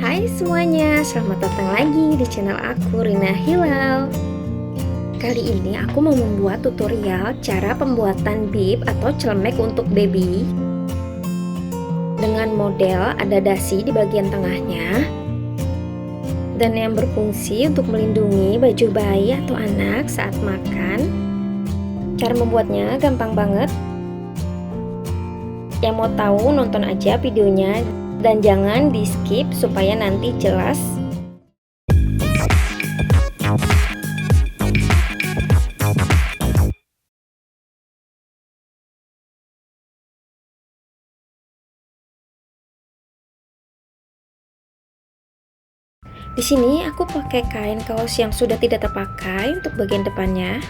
Hai semuanya, selamat datang lagi di channel aku, Rina Hilal. Kali ini aku mau membuat tutorial cara pembuatan bib atau celemek untuk baby dengan model ada dasi di bagian tengahnya dan yang berfungsi untuk melindungi baju bayi atau anak saat makan. Cara membuatnya gampang banget. Yang mau tahu nonton aja videonya dan jangan di skip supaya nanti jelas. Di sini aku pakai kain kaos yang sudah tidak terpakai untuk bagian depannya.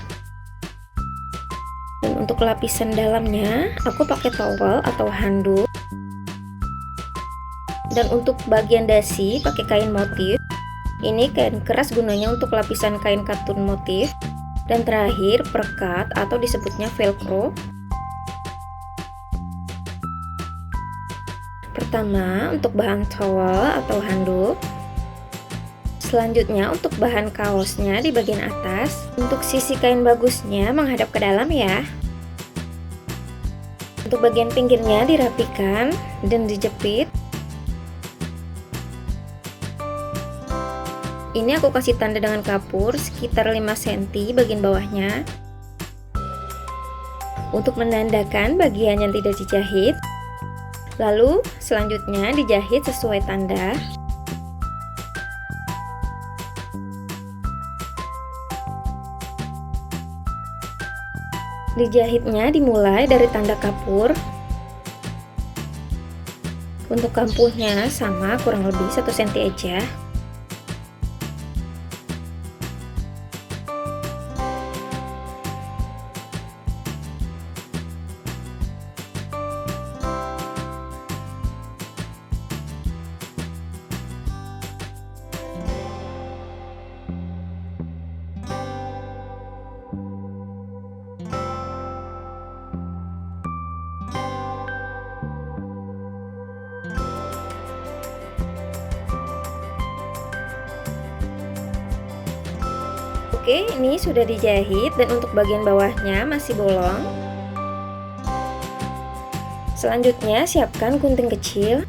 Dan untuk lapisan dalamnya, aku pakai towel atau handuk. Dan untuk bagian dasi pakai kain motif. Ini kain keras gunanya untuk lapisan kain katun motif. Dan terakhir perekat atau disebutnya velcro. Pertama untuk bahan towel atau handuk. Selanjutnya untuk bahan kaosnya di bagian atas. Untuk sisi kain bagusnya menghadap ke dalam ya. Untuk bagian pinggirnya dirapikan dan dijepit. Ini aku kasih tanda dengan kapur sekitar 5 cm bagian bawahnya. Untuk menandakan bagian yang tidak dijahit. Lalu selanjutnya dijahit sesuai tanda. Dijahitnya dimulai dari tanda kapur. Untuk kampuhnya sama kurang lebih 1 cm aja. Oke, ini sudah dijahit dan untuk bagian bawahnya masih bolong. Selanjutnya siapkan gunting kecil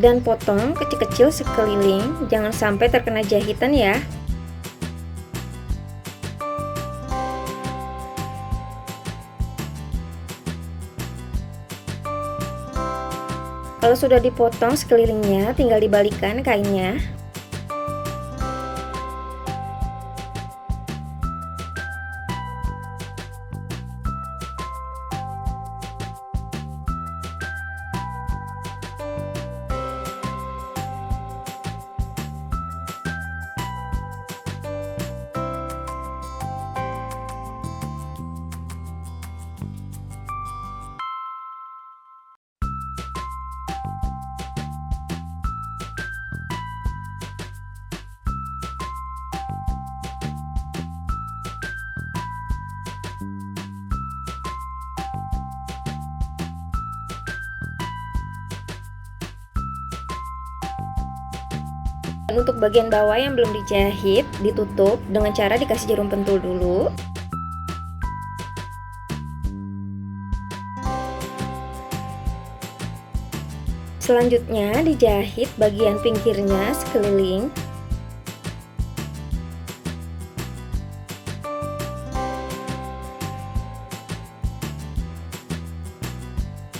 dan potong kecil-kecil sekeliling, jangan sampai terkena jahitan ya. Kalau sudah dipotong sekelilingnya, tinggal dibalikkan kainnya. Dan untuk bagian bawah yang belum dijahit, ditutup dengan cara dikasih jarum pentul dulu. Selanjutnya dijahit bagian pinggirnya sekeliling.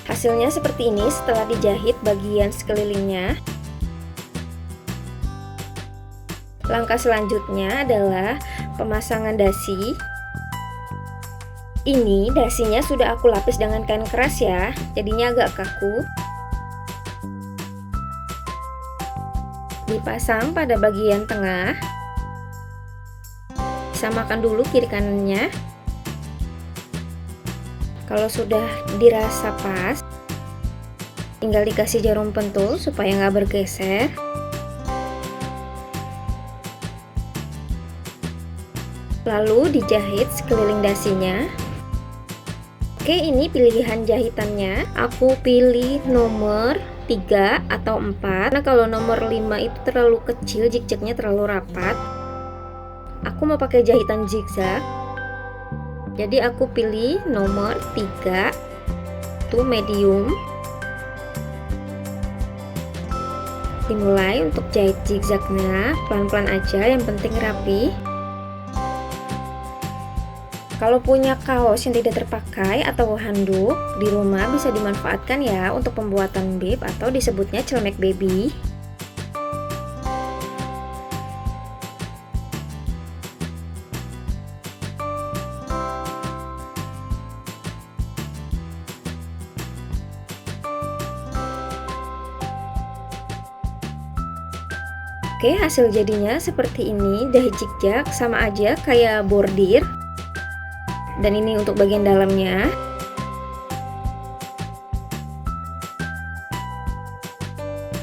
Hasilnya seperti ini setelah dijahit bagian sekelilingnya. Langkah selanjutnya adalah pemasangan dasi. Ini dasinya sudah aku lapis dengan kain keras ya, jadinya agak kaku. Dipasang pada bagian tengah. Samakan dulu kiri kanannya. Kalau sudah dirasa pas, tinggal dikasih jarum pentul supaya nggak bergeser. Lalu dijahit sekeliling dasinya. Oke, ini pilihan jahitannya. Aku pilih nomor 3 atau 4. Nah, kalau nomor 5 itu terlalu kecil, zigzagnya terlalu rapat. Aku mau pakai jahitan zigzag. Jadi aku pilih nomor 3, itu medium. Dimulai untuk jahit zigzagnya, pelan-pelan aja, yang penting rapi. Kalau punya kaos yang tidak terpakai atau handuk di rumah bisa dimanfaatkan ya untuk pembuatan bib atau disebutnya celemek baby. Oke, hasil jadinya seperti ini, jahit zigzag sama aja kayak bordir. Dan ini untuk bagian dalamnya.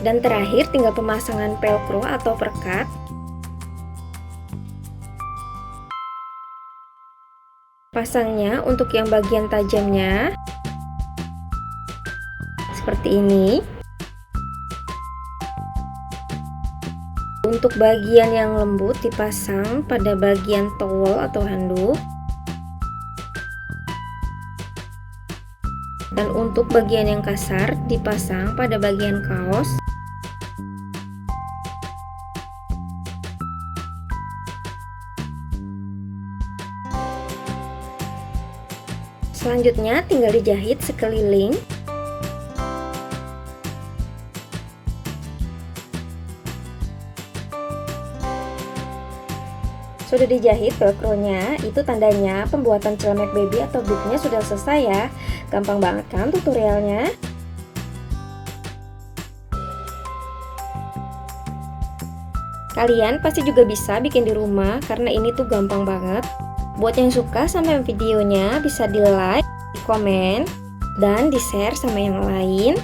Dan terakhir tinggal pemasangan velcro atau perekat. Pasangnya untuk yang bagian tajamnya seperti ini. Untuk bagian yang lembut dipasang pada bagian towel atau handuk. Dan untuk bagian yang kasar dipasang pada bagian kaos. Selanjutnya tinggal dijahit sekeliling. Sudah dijahit velcro-nya, itu tandanya pembuatan celemek baby atau bibnya sudah selesai ya. Gampang banget kan tutorialnya? Kalian pasti juga bisa bikin di rumah karena ini tuh gampang banget. Buat yang suka sama videonya bisa di like, di komen, dan di share sama yang lain.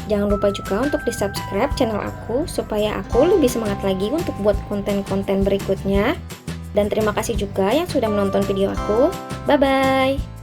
Jangan lupa juga untuk di subscribe channel aku supaya aku lebih semangat lagi untuk buat konten-konten berikutnya. Dan terima kasih juga yang sudah menonton video aku. Bye-bye.